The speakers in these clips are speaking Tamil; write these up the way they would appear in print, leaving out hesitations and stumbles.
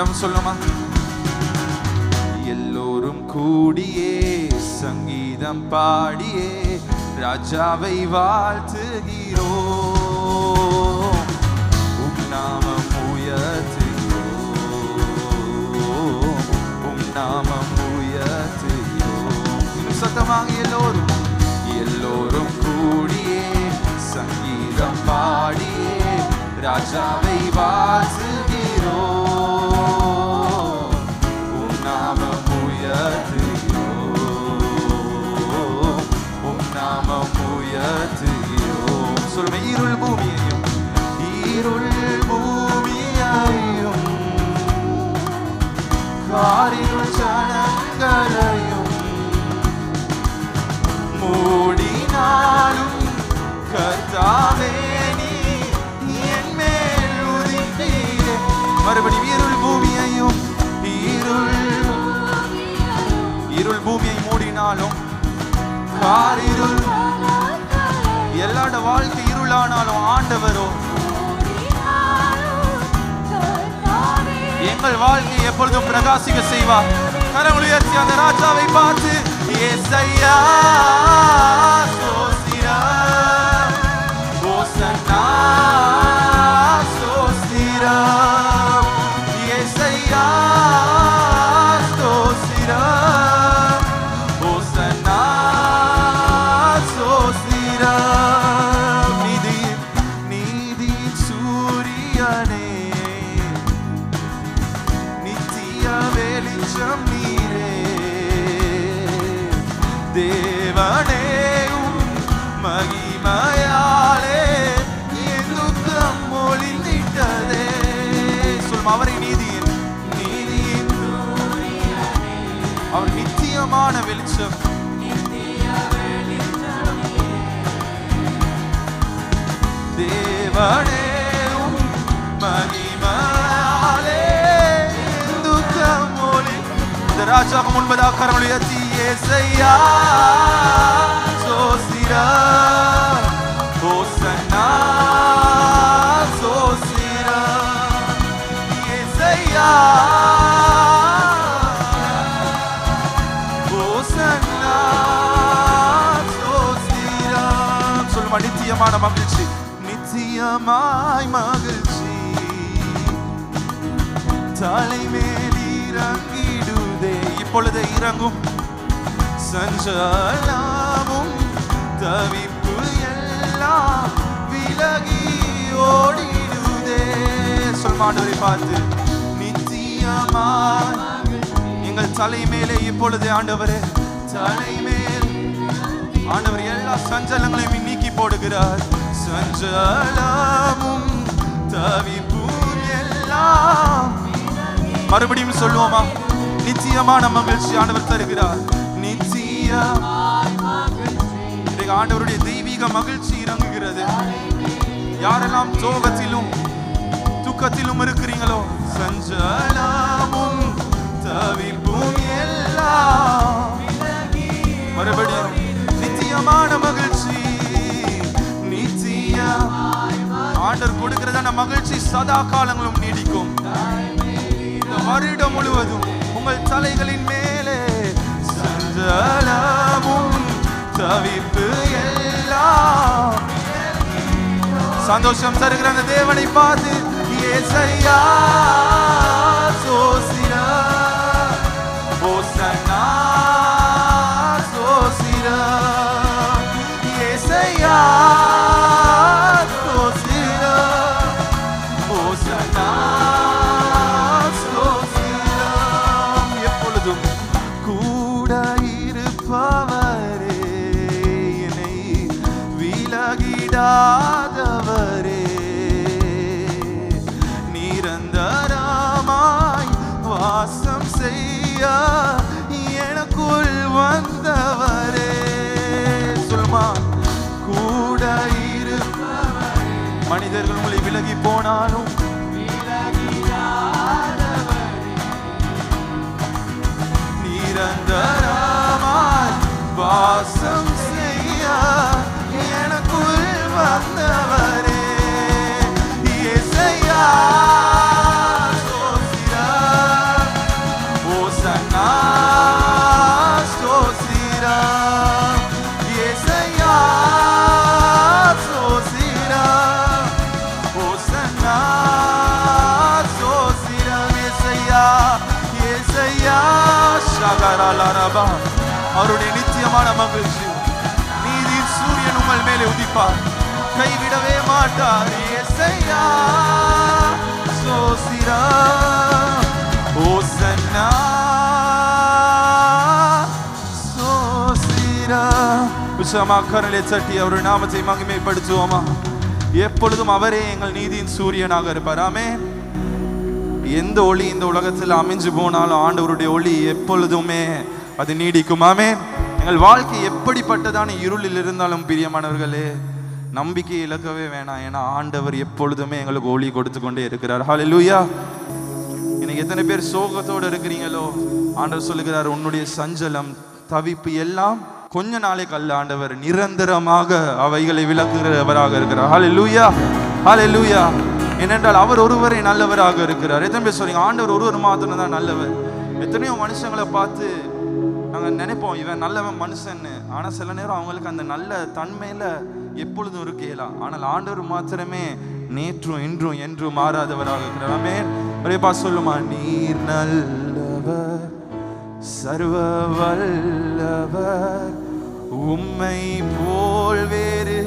சங்கீதம் சொல்லுமா? எல்லோரும் கூடியே சங்கீதம் பாடியே ராஜாவை வாழ்த்துகிறோம். உம் நாமம் உயர்த்துகிறோம், உம் நாமம் உயர்த்துகிறோம். இன்னும் சத்தமாக எல்லோரும் கூடியே சங்கீதம் பாடியே ராஜாவை வாழ்த்துகிறோம். உம் நாமம் உயர்த்துகிறோம், உம் நாமம் உயர்த்துகிறோம். சொல்லுங்க. இருள் பூமியையும் காரிருள் ஜனங்களையும் மூடினாலும் கர்த்தாவே என் மேல் உதித்தீரே. மறுபடியும் இருள் பூமியை மூடினாலும் காரிருள் எல்லாரோட வாழ்க்கை இருளானாலும் ஆண்டவரோ எங்கள் வாழ்க்கையை எப்பொழுதும் பிரகாசிக்க செய்வார். கரங்களை உயர்த்தி அந்த ராஜாவை பார்த்து ஏசையா ஸ்தோத்திரம், ஓசன்னா ஸ்தோத்திரம், ஏசையா ஸ்தோத்திரம், ஓசன்னா ஸ்தோத்திரம். நீதி சூரியனே வெளிச்சம் நீரே, தேவனே மகிமையாலே என் துக்கம் ஒளிந்திட்டதே. சொல்லும் அவரை நீதியின் அவர் நித்தியமான வெளிச்சம், தேவனே மகிமையாலே ராஜாக்கு முன்பதாக கரங்களை உயர்த்தி ஏசையா ஸ்தோத்திரம், ஓசன்னா ஸ்தோத்திரம், ஏசையா ஓசன்னா ஸ்தோத்திரம். சொல்லுமா. நித்தியமான மகிழ்ச்சி, நித்தியமாய் மகிழ்ச்சி தலைமேல் இறங்கிடுதே. இப்பொழுது இறங்கும் சஞ்சலமும் தவிப்பு எல்லாம் விலகி ஓடிடுதே. சொல்மாண்டவரை பார்த்து நித்தியமாய் எங்கள் தலைமேலே இப்பொழுது ஆண்டவரே தலைமேல் ஆண்டவர் எல்லா சஞ்சலங்களையும் நீக்கி போடுகிறார். சஞ்சலமும் தவிப்பும் எல்லாம் மறுபடியும் சொல்லுவோமா? நிச்சயமான மகிழ்ச்சி ஆண்டவர் தருகிறார். ஆண்டவருடைய தெய்வீக மகிழ்ச்சி இறங்குகிறது. யாரெல்லாம் சோகத்திலும் துக்கத்திலும் இருக்கிறீங்களோ சஞ்சலமும் தவிப்பும் எல்லாம் மறுபடியும் நிச்சயமான மகிழ்ச்சி. ஆண்டவர் கொடுக்கிறதான மகிழ்ச்சி சதா காலங்களும் நீடிக்கும். இந்த வருடம் முழுவதும் உங்கள் தலைகளின் மேலே சஞ்சலமும் தவிப்பு எல்லாம் சந்தோஷம் தருகிற அந்த தேவனை பார்த்து ஏசையா ஸ்தோத்திரம், ஓசன்னா ஸ்தோத்திரம், ஏசையா ஸ்தோத்திரம், ஓசன்னா ஸ்தோத்திரம். எப்பொழுதும் கூட இருப்பவரே, என்னை விலகிடாதவரே, நிரந்தரமாய் வாசம் செய்ய எனக்குள் வந்தவரே. சொல்மா. கூட இருப்பவரே. மனிதர்கள் உங்களை விலகி போனாலும் நிரந்தரமாய் வாசம் செய்ய எனக்குள் வந்தவரே. இயேசையா ஸ்தோத்திரம், அவருடைய நித்தியமான மகிழ்ச்சி. நீதியின் சூரியன் உங்கள் மேலே உதிப்பார், கைவிடவே மாட்டார். இயேசையா சோசிரா ஓசன்னா சோசிரா. உச்சமாக கரங்களை தட்டி அவருடைய நாமத்தை மகிமைப்படுத்துவோமா? எப்பொழுதும் அவரே எங்கள் நீதியின் சூரியனாக இருப்பார். ஆமென். எந்த ஒளி இந்த உலகத்தில் அமைஞ்சு போனாலும் ஆண்டவருடைய ஒளி எப்பொழுதுமே அது நீடிக்கும். ஆமென். எங்கள் வாழ்க்கை எப்படிப்பட்டதான இருளில் இருந்தாலும் பிரியமானவர்களே, நம்பிக்கை இழக்கவே வேணாம். ஏன்னா ஆண்டவர் எப்பொழுதுமே எங்களுக்கு ஒளி கொடுத்து கொண்டே இருக்கிறார். ஹல்லேலூயா. இன்னைக்கு எத்தனை பேர் சோகத்தோடு இருக்கிறீங்களோ, ஆண்டவர் சொல்லுகிறார், உன்னுடைய சஞ்சலம் தவிப்பு எல்லாம் கொஞ்ச நாளைக்கு அல்ல, ஆண்டவர் நிரந்தரமாக அவைகளை விளக்குகிறவராக இருக்கிறார். ஹல்லேலூயா, ஹல்லேலூயா. ஏனென்றால் அவர் ஒருவரே நல்லவராக இருக்கிறார். எத்தனை பேர் சொல்றீங்க ஆண்டவர் ஒருவர் மாத்திரம் தான் நல்லவர்? எத்தனையோ மனுஷங்களை பார்த்து நாங்கள் நினைப்போம் இவன் நல்லவன் மனுஷன்னு. ஆனால் சில நேரம் அவங்களுக்கு அந்த நல்ல தன்மையில எப்பொழுதும் இருக்கலாம். ஆனால் ஆண்டவர் மாத்திரமே நேற்றும் இன்றும் என்றும் மாறாதவராக இருக்கிறார். ஆமென். ஒரேபா சொல்லுமா, நீர் நல்லவர் சர்வ வல்லவர், உம்மை போல் வேறு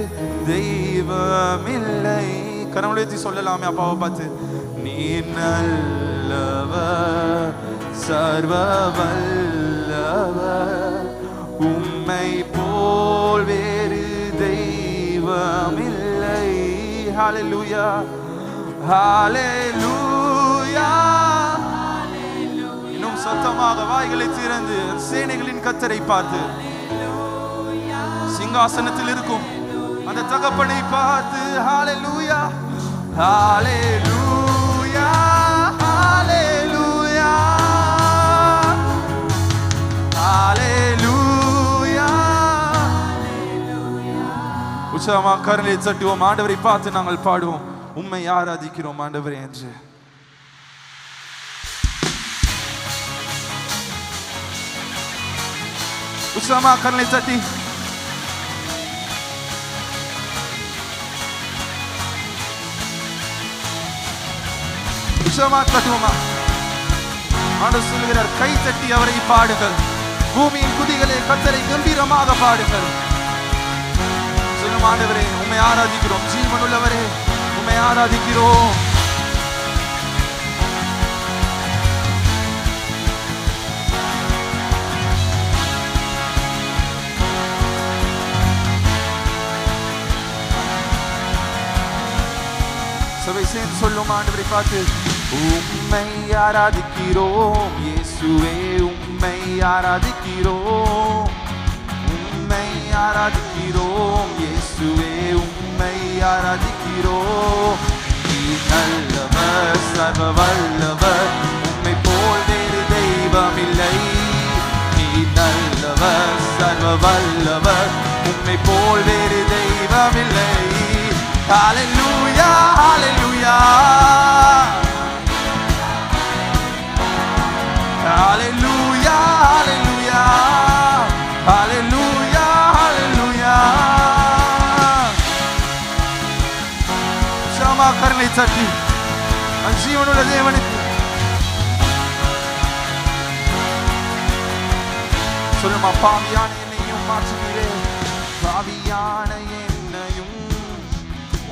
தெய்வமில்லை. கரமுழைத்தி சொல்லலாமே அப்பாவை பார்த்து, நீர் நல்லவர் சர்வ வல்லவர், உம்மை போல் வேறு தெய்வமில்லை. ஹல்லேலூயா, ஹல்லேலூயா. இன்னும் சத்தமாக வாய்களை திறந்து சேனைகளின் கர்த்தரை பார்த்து, சிங்காசனத்தில் இருக்கும் அந்த தகப்பனை பார்த்து, ஹல்லேலூயா, ஹல்லேலூயா, ஹல்லேலூயா, ஹல்லேலூயா. உச்சமாக கரங்களை தட்டுவோம். ஆண்டவரை பார்த்து நாங்கள் பாடுவோம், உம்மை ஆராதிக்கிறோம் ஆண்டவரே என்று. உச்சமாக கரங்களை தட்டி தட்டுவோமா? ஆண்டவர் சொல்லுகிறார், கை தட்டி அவரை பாடுங்கள், பூமியின் குடிகளே கர்த்தரை கம்பீரமாக பாடுங்கள். சொல்லும் ஆண்டவரே, உம்மை ஆராதிக்கிறோம், ஜீவனுள்ளவரே உம்மை ஆராதிக்கிறோம். சபை சேர்ந்து சொல்லும் ஆண்டவரை பார்த்து, உம்மை ஆராதிக்கிறோம் இயேசுவே, உம்மை ஆராதிக்கிறோம், உம்மை ஆராதிக்கிறோம் இயேசுவே, உம்மை ஆராதிக்கிறோம். நீ நல்லவர் சர்வ வல்லவர், உம்மை போல் வேறு தெய்வமில்லை. நீ நல்லவர் சர்வ வல்லவர், உம்மை போல் வேறு தெய்வமில்லை. ஹல்லேலூயா, ஹல்லேலூயா, ஹல்லேலூயா, ஹல்லேலூயா, ஹல்லேலூயா, ஹல்லேலூயா. ஷாமா கரங்களை தட்டி ஜீவனுள்ள தேவனுக்கு சொல்லுமா, பாவியான என்னையும் மாற்றுகிறே, பாவியான என்னையும்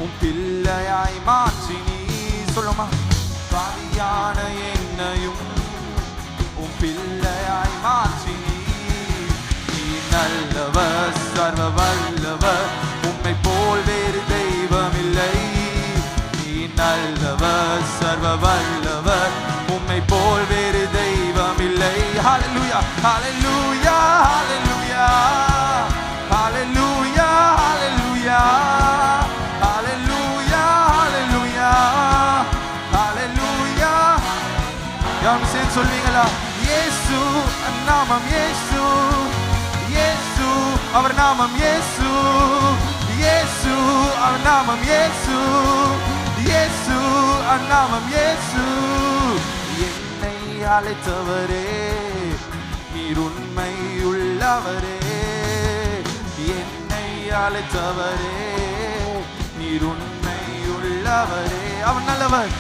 உன் பிள்ளையாய் மாற்றி நீ. சொல்லுமா, பாவியான என்னையும் உன் பிள்ளையாய் மாற்றி நீ. நீ நல்லவர் சர்வ வல்லவர், உம்மை போல் வேறு தெய்வமில்லை. நீ நல்லவர் சர்வ வல்லவர், உம்மை போல் வேறு தெய்வமில்லை. ஹல்லேலூயா, ஹல்லேலூயா, ஹல்லேலூயா, ஹல்லேலூயா, ஹல்லேலூயா, ஹல்லேலூயா, ஹல்லேலூயா, ஹல்லேலூயா. யாரும் சேர்ந்து சொல்வீங்களா? இயேசு நாமம், இயேசு, இயேசு அவர் நாமம், இயேசு, இயேசு அவர் நாமம், இயேசு, இயேசு அவர் நாமம், இயேசு. என்னை அழைத்தவரே நீர் உண்மை உள்ளவரே, என்னை அழைத்தவரே நீர் உண்மை உள்ளவரே. அவர் நல்லவர்,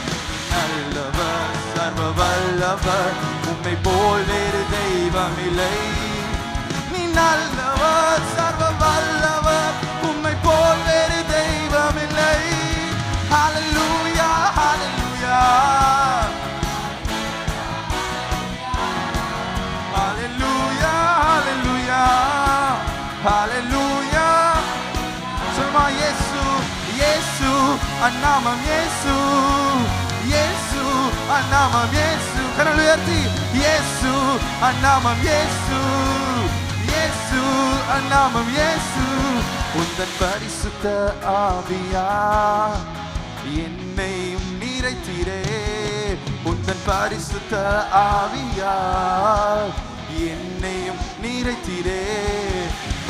நல்லவர் சர்வ வல்லவர், நல்லவர், உம்மை போல் வேறு தெய்வமில்லை. நீ நல்லவர், சர்வ வல்லவர், உம்மை போல் வேறு தெய்வமில்லை. ஹல்லேலூயா, ஹல்லேலூயா, ஹல்லேலூயா, ஹல்லேலூயா, ஹல்லேலூயா. சொல்லுமா, இயேசு, இயேசு அந்நாமம், இயேசு, இயேசு அந்நாமம், இயேசு. கரங்களை உயர்த்தி, இயேசு அந்நாமம், இயேசு, இயேசு அந்நாமம், இயேசு. உந்தன் பரிசுத்த ஆவியா என்னையும் நிறைத்தீரே. உந்தன் பரிசுத்த ஆவியா என்னையும் நிறைத்தீரே.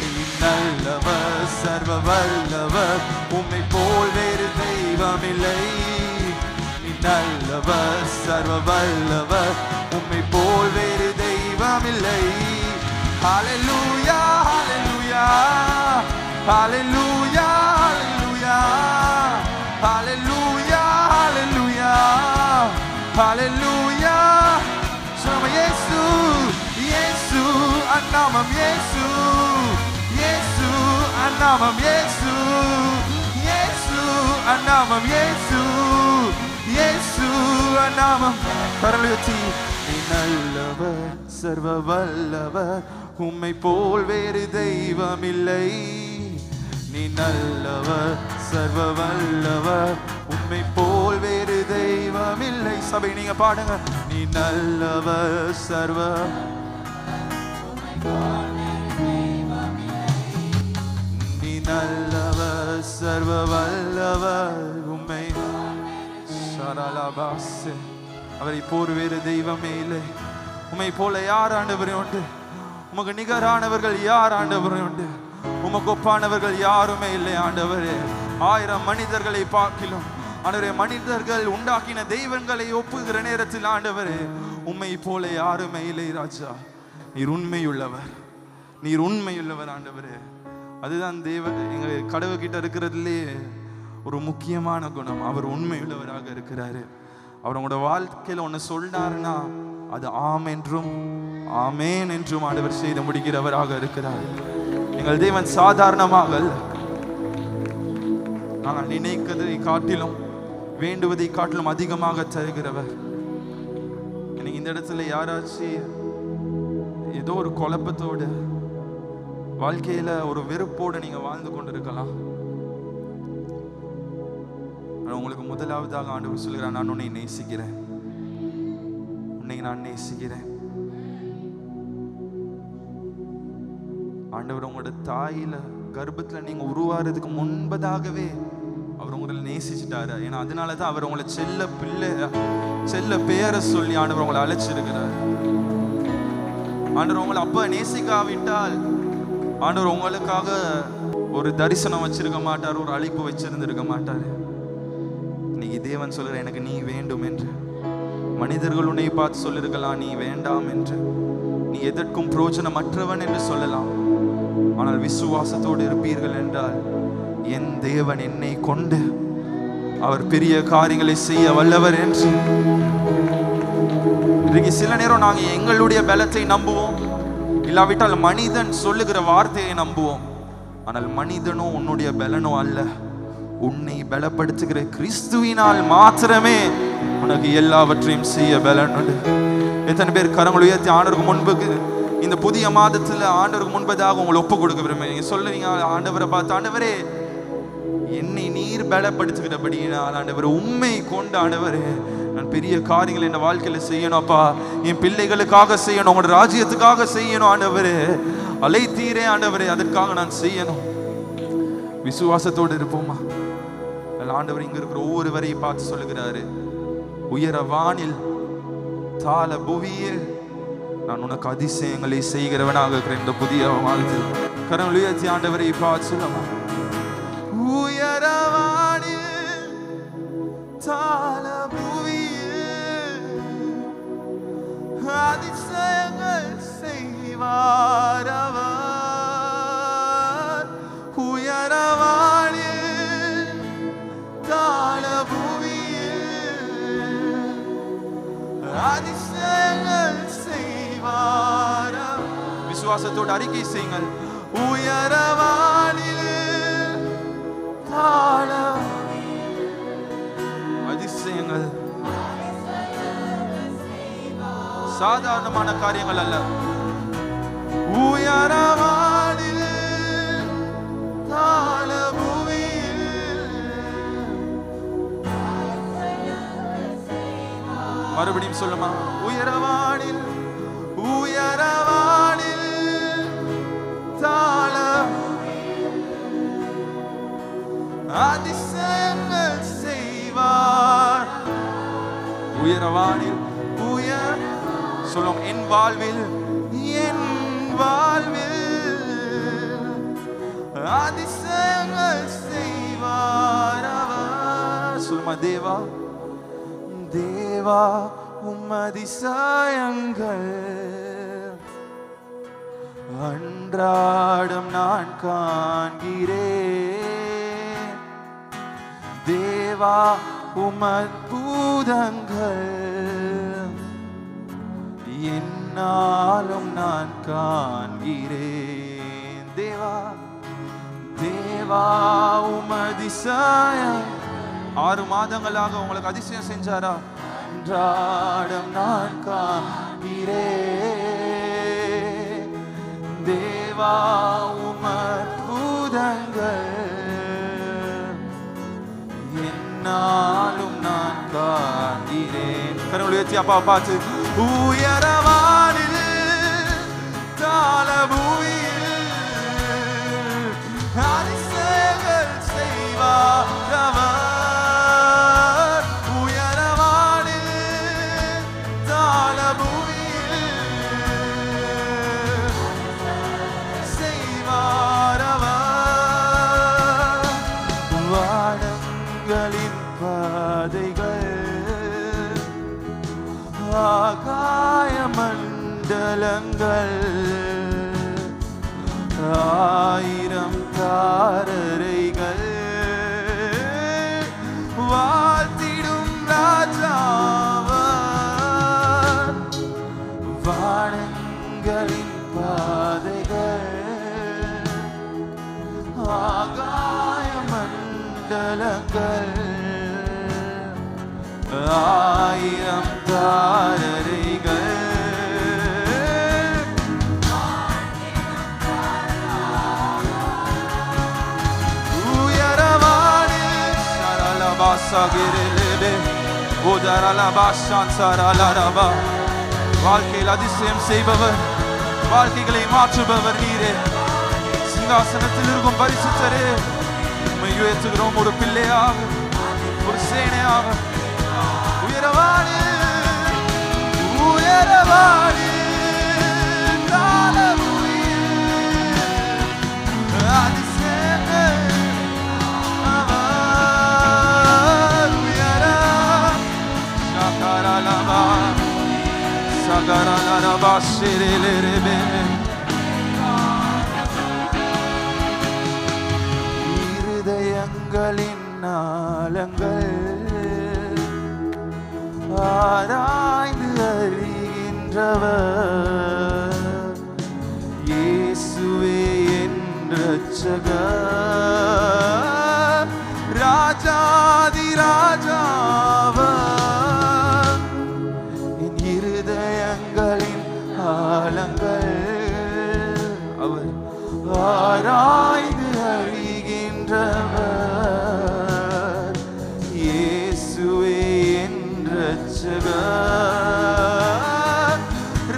நீ நல்லவர், சர்வ வல்லவர், உம்மை போல் வேறு தெய்வமில்லை. நீ நல்லவர், சர்வ வல்லவர், உம்மை போல் வேறு தெய்வமில்லை. ஹல்லேலூயா, ஹல்லேலூயா, ஹல்லேலூயா, ஹல்லேலூயா, ஹல்லேலூயா, ஹல்லேலூயா, ஹல்லேலூயா. சொல்லுங்க, இயேசு, இயேசு அந்நாமம், இயேசு, இயேசு அந்நாமம், இயேசு, இயேசு அந்நாமம், இயேசு, இயேசு அந்நாமம். கரலுயர்த்தி, நீ நல்லவர், சர்வ வல்லவர், உம்மை போல் வேறு தெய்வமில்லை. நீ நல்லவர், சர்வ வல்லவர், உம்மை போல் வேறு தெய்வமில்லை. சபை நீங்க பாடுங்க. நீ நல்லவர், சர்வ, நீ நல்லவர், சர்வ வல்லவர், உம்மை சரலபாசே. அவரை போர் வேறு தெய்வமே இல்லை. உம்மை போல யார் ஆண்டவரே உண்டு? உமக்கு நிகரானவர்கள் யார் ஆண்டவரே உண்டு? உமக்கு ஒப்பானவர்கள் யாருமே இல்லை ஆண்டவரே. 1000 மனிதர்களை பார்க்கிலும் ஆண்டவரே, மனிதர்கள் உண்டாக்கின தெய்வங்களை ஒப்புகிற நேரத்தில் ஆண்டவரே, உம்மை போல யாருமே இல்லை ராஜா. நீர் உண்மையுள்ளவர், நீர் உண்மையுள்ளவர் ஆண்டவரே. அதுதான் எங்க கடவுள்கிட்ட இருக்கிறதுலே ஒரு முக்கியமான குணம். அவர் உண்மையுள்ளவராக இருக்கிறாரு. அவர் உங்களோட வாழ்க்கையில் ஒன்று சொன்னாருன்னா அது ஆம் என்றும் ஆமேன் என்றும் ஆண்டவர் செய்து முடிக்கிறவராக இருக்கிறார். எங்கள் தேவன் சாதாரணமாக அல்ல. நாங்கள் நினைக்கிறதை காட்டிலும் வேண்டுவதை காட்டிலும் அதிகமாக தருகிறவர். எனக்கு இந்த இடத்துல யாராச்சும் ஏதோ ஒரு குழப்பத்தோடு வாழ்க்கையில ஒரு வெறுப்போடு நீங்க வாழ்ந்து கொண்டிருக்கலாம். உங்களுக்கு முதலாவதாக ஆண்டவர் சொல்கிறார், நான் உன்னை நேசிக்கிறேன், உன்னை நான் நேசிக்கிறேன். ஆண்டவர் உங்களோட தாயில கர்ப்பத்துல நீங்க உருவாறதுக்கு முன்பதாகவே அவர் உங்களை நேசிச்சுட்டாரு. ஏன்னா அதனாலதான் அவர் உங்களை செல்ல பிள்ளை, செல்ல பேரை சொல்லி ஆண்டவர் உங்களை அழைச்சிருக்கிறார். ஆண்டவர் உங்களை அப்ப நேசிக்காவிட்டால் ஆண்டவர் உங்களுக்காக ஒரு தரிசனம் வச்சிருக்க மாட்டார், ஒரு அழைப்பு வச்சிருந்திருக்க மாட்டார். இன்னைக்கு தேவன் சொல்ற, எனக்கு நீ வேண்டும் என்று. மனிதர்கள் உன்னை பார்த்து சொல்லிருக்கலாம் நீ வேண்டாம் என்று, நீ எதற்கும் பிரயோஜனமற்றவன் என்று சொல்லலாம். ஆனால் விசுவாசத்தோடு இருப்பீர்கள் என்றால் என் தேவன் என்னை கொண்டு அவர் பெரிய காரியங்களை செய்ய வல்லவர் என்று. இன்றைக்கு சில நேரம் நாங்கள் எங்களுடைய பலத்தை நம்புவோம், இல்லாவிட்டால் மனிதன் சொல்லுகிற வார்த்தையை நம்புவோம். ஆனால் மனிதனோ உன்னுடைய பலனோ அல்ல, உன்னை பலப்படுத்துகிற கிறிஸ்துவினால் மாத்திரமே உனக்கு எல்லாவற்றையும் செய்ய பலன் உண்டு. எத்தனை பேர் கரங்களை உயர்த்தி ஆண்டவருக்கு முன்புக்கு இந்த புதிய மாதத்துல ஆண்டவருக்கு முன்பதாக உங்களை ஒப்பு கொடுக்க விரும்புறீங்க? சொல்லுவீங்க, ஆண்டவரை பார்த்து, ஆண்டவரே என்னை நீர் பலப்படுத்துகிறபடியினால் ஆண்டவர் உண்மை கொண்டு ஆண்டவரே நான் பெரிய காரியங்கள் என் வாழ்க்கையில செய்யணும் அப்பா, என் பிள்ளைகளுக்காக செய்யணும், உங்களோட ராஜ்யத்துக்காக செய்யணும் ஆண்டவரே, அழைத்தீரே ஆண்டவரே, அதற்காக நான் செய்யணும். விசுவாசத்தோடு இருப்போமா? ஆண்டவர் இங்க இருக்கிற ஒவ்வொருவரையும் பார்த்து சொல்லுகிறாரு, உயர வானில் தாள புவியில் நான் உனக்கு அதிசயங்களை செய்கிறவனாக இருக்கிறேன். இந்த புதிய வாழ்த்து கரங்களை உயர்த்தி ஆண்டவரை பார்த்து சொல்லமா, உயர வானில் தாள புவியில் அதிசயங்கள் செய்வார் அவர். உயர வானில் தாள புவியில் அதிசய விசுவாசத்தோடு அறிக்கை செய்யுங்கள். உயரவானில் அதிசயங்கள் சாதாரணமான காரியங்கள் அல்ல. உயரவானில் தாளபூமியில் மறுபடியும் சொல்லுமா? உயரவானில் உயரவானில் தாள அதிசயங்கள் செய்வார். உயரவானில் உயர் சொல்லும். என் வாழ்வில் அதிசயங்கள் செய்வார் அவர். சொல்லுமா? தேவா தேவா உம் அதிசயங்கள் அன்றாடம் நான் காண்கிறேன். தேவா உம் அற்புதங்கள் என்னாலும் நான் காண்கிறேன். தேவா தேவா உம் அதிசயம். 6 மாதங்களாக உங்களுக்கு அதிசயம் செஞ்சாரா? அன்றாடம் நான் காண்கிறேன். தேவா உம் அற்புதங்கள் என்னாலும் நான் காண்கிறேன். கரங்களை உயர்த்தி அப்பாவை பார்த்து உயரவானில் தாளபூமியில் அதிசயங்கள் செய்வார் அவர். உயரவானில் தாளபூமியில் செய்வார் அவர். வானங்களின் பாதைகள் ஆகாய மண்டலங்கள் 1000 தாரரைகள் வாழ்த்திடும் ராஜாவர். வானங்களின் பாதைகள் ஆகாய மண்டலங்கள் 1000 தாரரைகள் உயரவானில் சரலபாசகிரிலே உதரலபாஷான் சரலரபா. வாழ்க்கையில் அதிசயம் செய்பவர், வாழ்க்கைகளை மாற்றுபவர் நீரே. சிங்காசனத்தில் இருக்கும் பரிசுத்தரே, உம்மை உயர்த்துகிறோம். ஒரு பிள்ளையாக, ஒரு சேனையாக உயரவானில் உயரவானில் தாளபூமியில் அதிசயங்கள் அவர். உயர சகரலபா சகரலபா சிரிலிரிபே. இருதயங்களின் நாளங்கள் ஆராய்ந்து அறிகின்றவர். இயேசுவே என் இரட்சகர், ராஜாதி ராஜாவர். என் இருதயங்களின் ஆழங்கள் அவர் ஆராய்ந்து அறிகின்றவர். இயேசுவே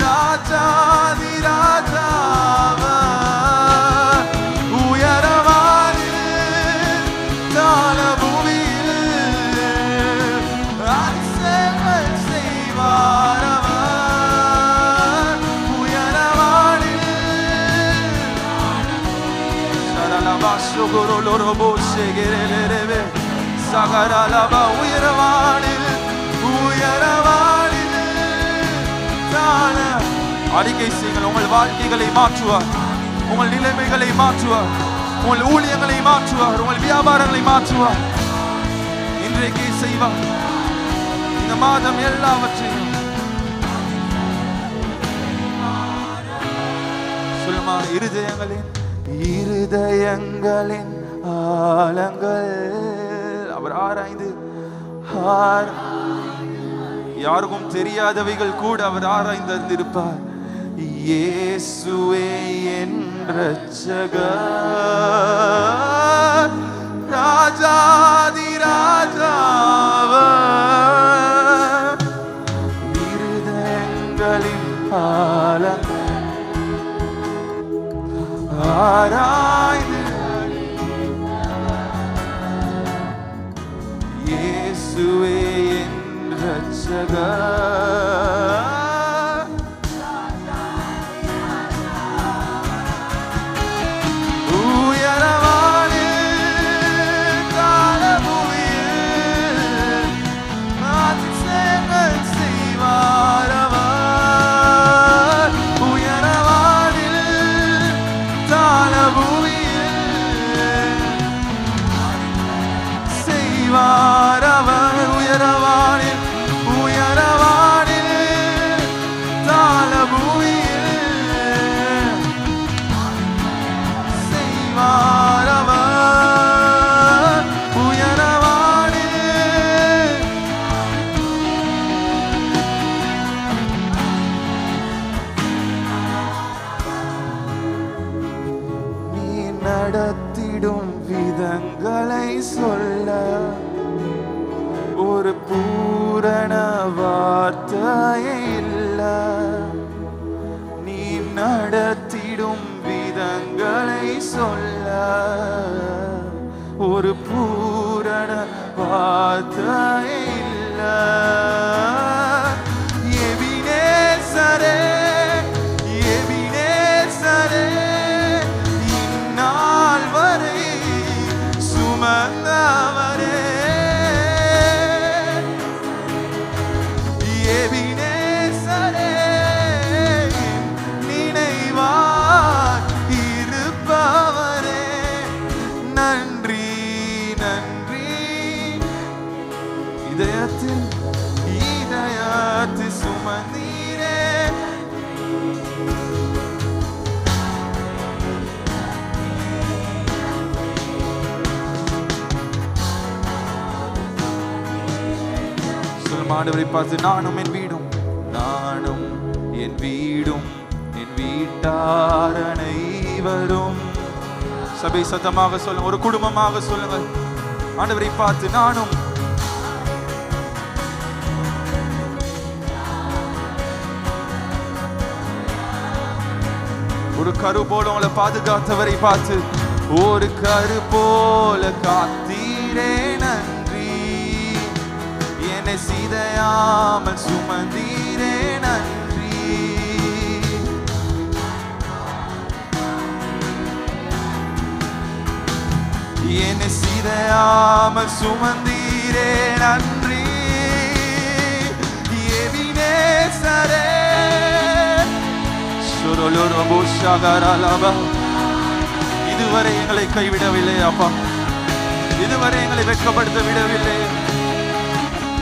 ராஜாதி ராஜாவர். உயரவானில் தாளபூமியில் அதிசயங்கள் செய்வார் அவர். உயரவானில் சரலபாஷுகுருலோரபோ ஷெகெரெலெரெவே சகரலபா. உயரவானில் உயரவானில் தாள அறிக்கை செய்யுங்கள். உங்கள் வாழ்க்கைகளை மாற்றுவார், உங்கள் நிலைமைகளை மாற்றுவார், உங்கள் ஊழியங்களை மாற்றுவார், உங்கள் வியாபாரங்களை மாற்றுவார். இன்றைக்கே செய்வார். இந்த மாதம் எல்லாவற்றையும் சொல்லுமா, இருதயங்களின் ஆழங்கள் அவர் ஆராய்ந்து யாருக்கும் தெரியாதவைகள் கூட அவர் ஆராய்ந்திருப்பார். இயேசுவே என் இரட்சகர், ராஜாதி ராஜாவர், இருதயங்களின் ஆழங்கள் ஆராய்ந்து இயேசுவே என் இரட்சகர். நடத்திடும் விதங்களை சொல்ல ஒரு பூரண வார்த்தையே இல்ல. நீ நடத்திடும் விதங்களை சொல்ல ஒரு பூரண வார்த்தையே இல்ல. எபினேசரே, எபினேசரே, இந்நாள் வரை சுமந்தவரே, எபினேசரே, நினைவாய் இருப்பவரே, நன்றி நன்றி. இதயத்தில் இதயத்தில் சுமந்தீரே, ஆண்டவரை பார்த்து நானும் என் வீடும், நானும் என் வீடும் என் வீட்டார் அனைவரும். சபை சத்தமாக சொல்லுங்க, ஒரு குடும்பமாக சொல்லுங்க. ஆண்டவரை பார்த்து நானும், ஒரு கரு போல உங்களை பாதுகாத்தவரை பார்த்து, ஒரு கரு போல காத்தீரே நன்றி, என்னை சிதையாமல் சுமந்தீரே நன்றி. என்னை சிதையாமல் சுமந்தீரே நன்றி. எபினேசரே, இதுவரை எங்களை கைவிடவில்லை அப்பா, இதுவரை எங்களை வெட்கப்படுத்த விடவில்லை,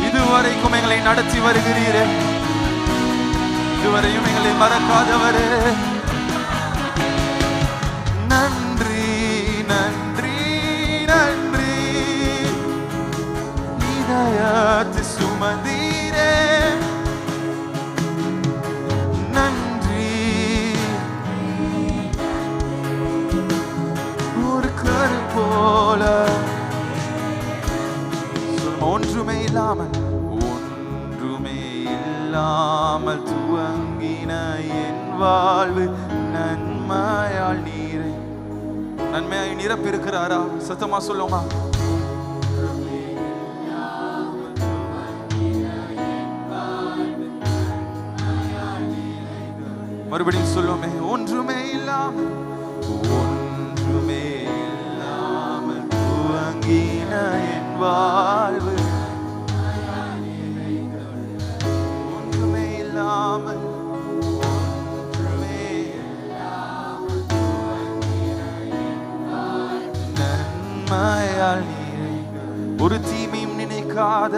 இதுவரைக்கும் எங்களை நடத்தி வருகிறீரே, இதுவரையும் எங்களை மறக்காதவரே, நன்றி நன்றி நன்றி. இதயத்தை சுமந்தீரே நன்றி. ஒரு கரு போல ஒன்றுமே இல்லாமல், ஒன்றுமே இல்லாமல் துவங்கின என் வாழ்வு நன்மையால் நீரை, நன்மையாய் நிரப்பிருக்கிறாரா? சத்தமா சொல்லுமா, மறுபடியும் சொல்லுமே, ஒன்றுமே இல்லாமல், ஒன்றுமே இல்லாமல் துவங்கின என் வாழ்வு, ஒன்றுமே இல்லாமல், ஒன்றுமே நன்மையால் நீரை. ஒரு தீமையும் நினைக்காத,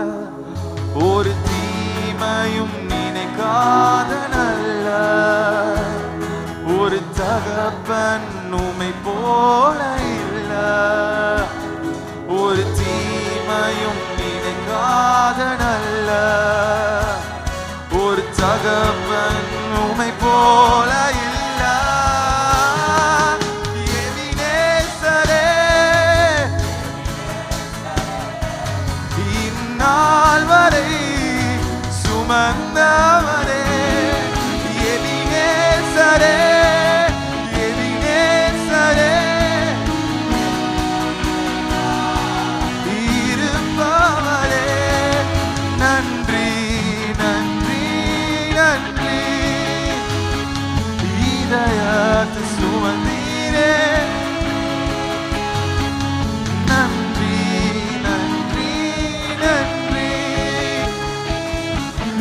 ஒரு தீமையும் நினைக்காத நல்ல ஒரு தகப்பன் உம்மை போல இல்ல, ஒரு தீமையும் நினைக்காத நல்ல ஒரு தகப்பன் உம்மை போல இல்ல. எபினேசரே, இந்நாள் வரை சுமந்தவரே, எபினேசரே, எபினேசரே, இருப்பவரே, நன்றி நன்றி நன்றி. இதயத்து சுமந்தீரே, நன்றி நன்றி நன்றி.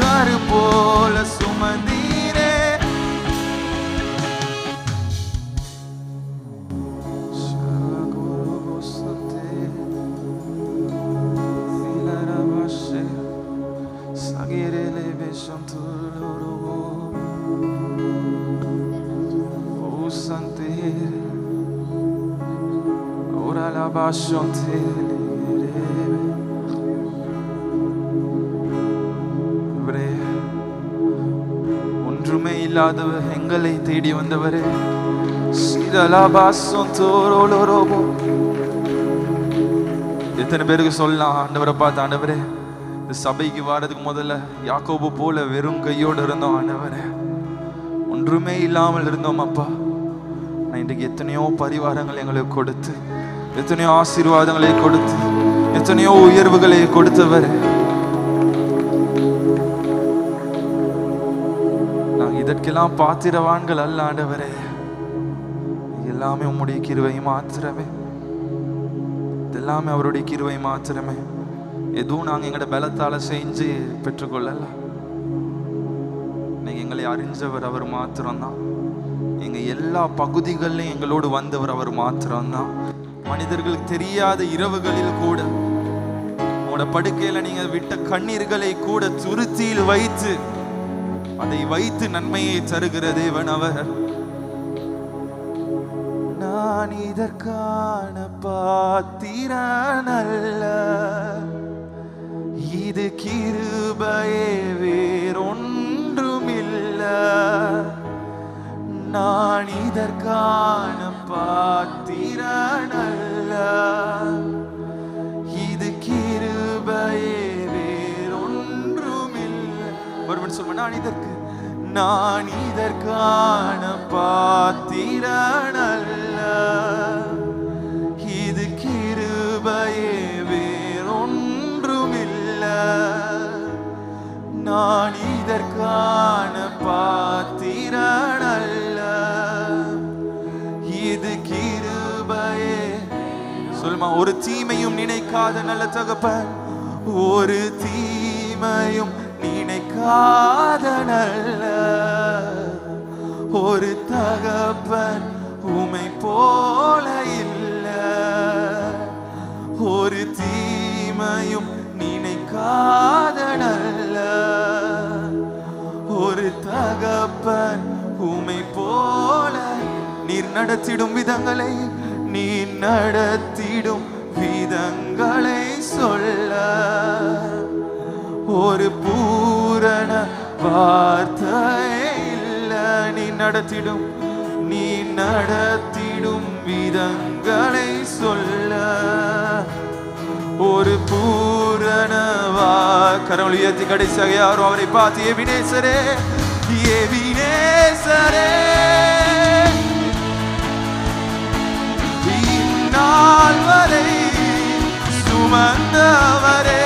கரு போல சுமந்தீரே, ஒன்றுமே இல்லாதவர் எங்களை தேடி வந்தவரே, எத்தனை பேருக்கு சொல்லலாம் ஆண்டவரை பார்த்து, ஆண்டவரே இந்த சபைக்கு வாரதுக்கு முதல்ல யாக்கோபு போல வெறும் கையோடு இருந்தோம் ஆண்டவரே, ஒன்றுமே இல்லாமல் இருந்தோம் அப்பா. நான் இன்றைக்கு எத்தனையோ பரிவாரங்கள் எங்களுக்கு கொடுத்து, எத்தனையோ ஆசீர்வாதங்களை கொடுத்து, எத்தனையோ உயர்வுகளை கொடுத்தவர். நாங்கள் இதற்கெல்லாம் பாத்திரவான்கள் அல்ல ஆண்டவரே, எல்லாமே உம்முடைய கிருபை மாத்திரமே, இதெல்லாமே அவருடைய கிருபை மாத்திரமே. எதுவும் நாங்கள் எங்களோட பலத்தால செஞ்சு பெற்றுக்கொள்ளல. இன்னைக்கு எங்களை அறிஞ்சவர் அவர் மாத்திரம்தான். எங்க எல்லா பகுதிகளிலும் எங்களோடு வந்தவர் அவர் மாத்திரம்தான். மனிதர்களுக்கு தெரியாத இரவுகளில் கூட உங்களோட படுக்கையில நீங்க விட்ட கண்ணீர்களை கூட துருத்தியில் வைத்து அதை வைத்து நன்மையை தருகிற தேவன் அவர். நான் இதற்கான பாத்திரன் அல்ல, இது கிருபையே வேறொன்றுமில்ல. நான் இதற்கான பாத்திரன் அல்ல, இது கிருபையே வேறொன்றுமில்லை. ஒருவன் சொல்லுவேன், நான் இதற்கான பாத்திரன் அல்ல, இது கிருபையே வேறொன்றுமில்லை. நான் இதற்கான பாத்திரன் அல்ல, இது கிருபையே. சொல்லுமா, ஒரு தீமையும் நினைக்காத நல்ல தகப்பன், ஒரு தீமையும் நினைக்காத நல்ல ஒரு தகப்பன் உம்மை போல இல்ல, ஒரு தீமையும் நினைக்காத நல்ல ஒரு தகப்பன் உம்மை போல. நீர் நடத்திடும் விதங்களை, நீ நடத்திடும் விதங்களை சொல்ல ஒரு பூரண வார்த்தை இல்ல. நீ நடத்திடும் விதங்களை சொல்ல ஒரு பூரண கரங்களை உயர்த்தி கடைசியாக யாரும் அவரை பார்த்து, எபினேசரே, எபினேசரே, இந்நாள் வரை சுமந்தவரே,